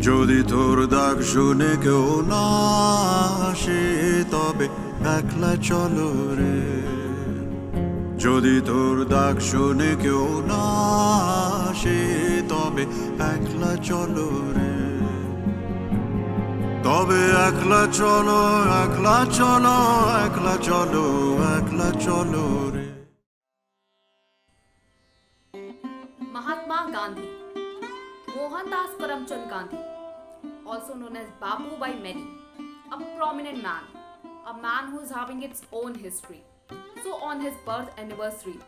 যদি তোর ডাক শুনে কেউ না আসে তবে একলা চলো রে। যদি তোর ডাক শুনে কেউ না আসে তবে একলা চলো রে। তবে একলা চলো, একলা চলো, একলা চলো, একলা চলো রে। Mahatma Gandhi, Mohandas Karamchand Gandhi, also known as Babu by many, a prominent man, a man who is having its own history. So, on his birth anniversary,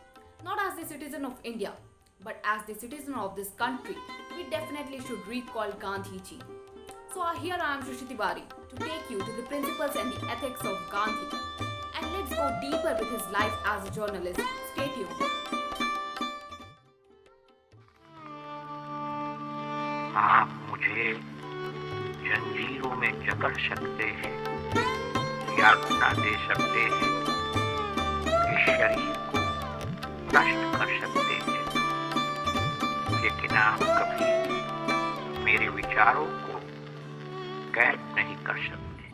not as the citizen of India, but as the citizen of this country, we definitely should recall Gandhi ji. So, here I am Shushi Tiwari to take you to the principles and the ethics of Gandhi. And let's go deeper with his life as a journalist. Stay tuned. आप मुझे जंजीरों में जकड़ सकते हैं या रुला दे सकते हैं, इस शरीर को नष्ट कर सकते हैं, लेकिन आप कभी मेरे विचारों को कैद नहीं कर सकते।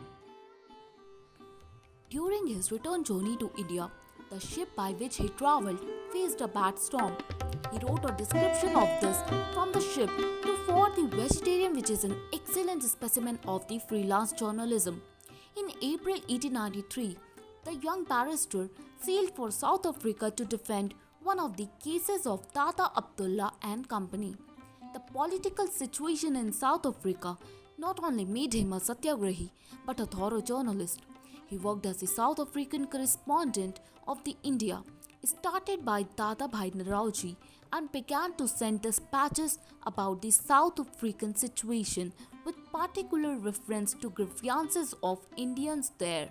During his return journey to India, the ship by which he travelled faced a bad storm. He wrote a description of this from the ship to For the Vegetarian, which is an excellent specimen of the freelance journalism. In April 1893, the young barrister sailed for South Africa to defend one of the cases of Tata Abdullah and Company. The political situation in South Africa not only made him a satyagrahi but a thorough journalist. He worked as the South African correspondent of the India, started by Dadabhai Naoroji, and began to send dispatches about the South African situation with particular reference to grievances of Indians there.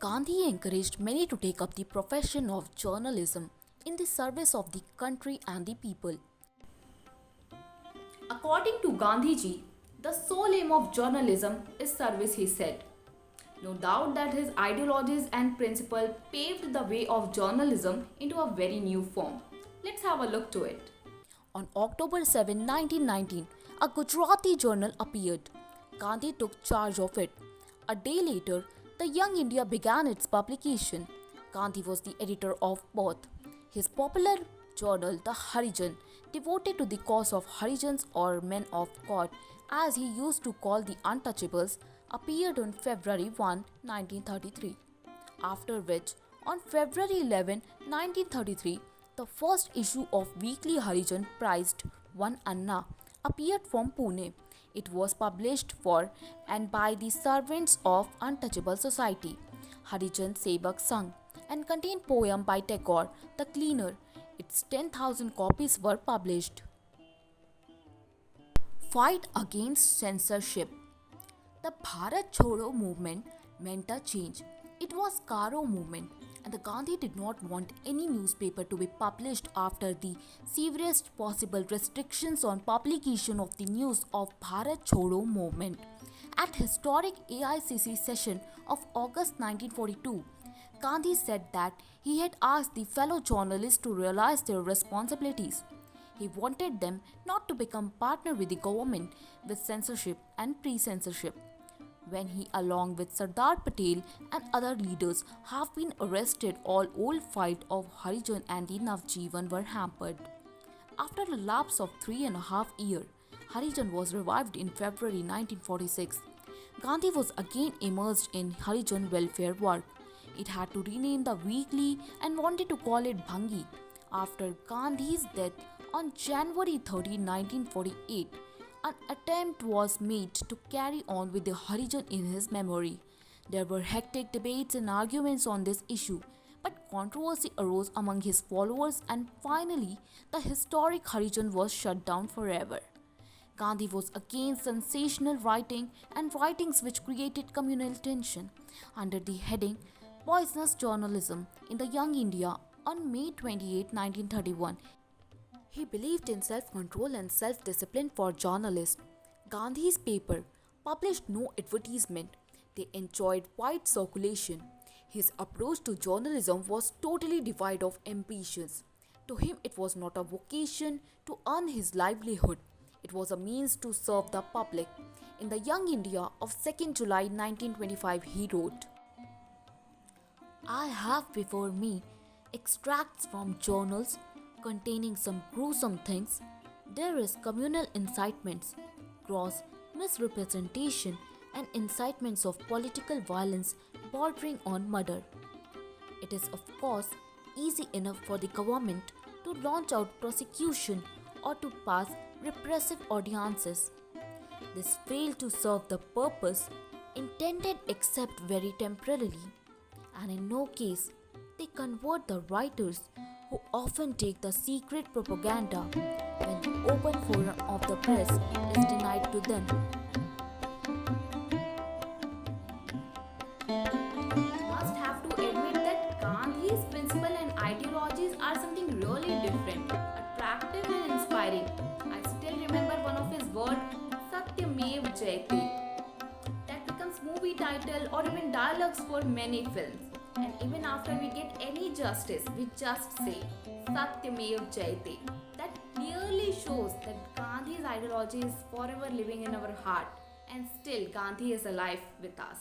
Gandhi encouraged many to take up the profession of journalism in the service of the country and the people. According to Gandhiji, the sole aim of journalism is service, he said. No doubt that his ideologies and principles paved the way of journalism into a very new form. Let's have a look to it. On October 7, 1919, a Gujarati journal appeared. Gandhi took charge of it. A day later, the Young India began its publication. Gandhi was the editor of both. His popular journal, the Harijan, devoted to the cause of Harijans or men of God, as he used to call the untouchables, appeared on February 1, 1933. After which, on February 11, 1933, the first issue of Weekly Harijan prized One Anna appeared from Pune. It was published for and by the servants of Untouchable Society, Harijan Sevak Sangh, and contained poem by Tagore, The Cleaner. Its 10,000 copies were published. Fight against censorship. The Bharat Chodo movement meant a change. It was Karo movement, and the Gandhi did not want any newspaper to be published after the severest possible restrictions on publication of the news of Bharat Chodo movement. At historic AICC session of August 1942, Gandhi said that he had asked the fellow journalists to realize their responsibilities. He wanted them not to become partner with the government with censorship and pre-censorship. When he, along with Sardar Patel and other leaders, have been arrested, all old fight of Harijan and the Navjivan were hampered. After a lapse of 3.5 years, Harijan was revived in February 1946. Gandhi was again immersed in Harijan welfare work. It had to rename the weekly and wanted to call it Bhangi. After Gandhi's death on January 13, 1948, an attempt was made to carry on with the Harijan in his memory. There were hectic debates and arguments on this issue, but controversy arose among his followers, and finally, the historic Harijan was shut down forever. Gandhi was against sensational writing and writings which created communal tension. Under the heading Poisonous Journalism in the Young India on May 28, 1931, he believed in self-control and self-discipline for journalists. Gandhi's paper published no advertisement. They enjoyed wide circulation. His approach to journalism was totally devoid of ambitions. To him, it was not a vocation to earn his livelihood. It was a means to serve the public. In the Young India of 2nd July 1925, he wrote, I have before me extracts from journals containing some gruesome things. There is communal incitements, gross misrepresentation, and incitements of political violence bordering on murder. It is, of course, easy enough for the government to launch out prosecution or to pass repressive ordinances. This failed to serve the purpose intended except very temporarily, and in no case they convert the writers who often take the secret propaganda when the open forum of the press is denied to them. Must have to admit that Gandhi's principle and ideologies are something really different, attractive and inspiring. I still remember one of his words, Satyamev Jayate, that becomes movie title or even dialogues for many films. And even after we get any justice, we just say Satyamev Jayate. That clearly shows that Gandhi's ideology is forever living in our heart, and still Gandhi is alive with us.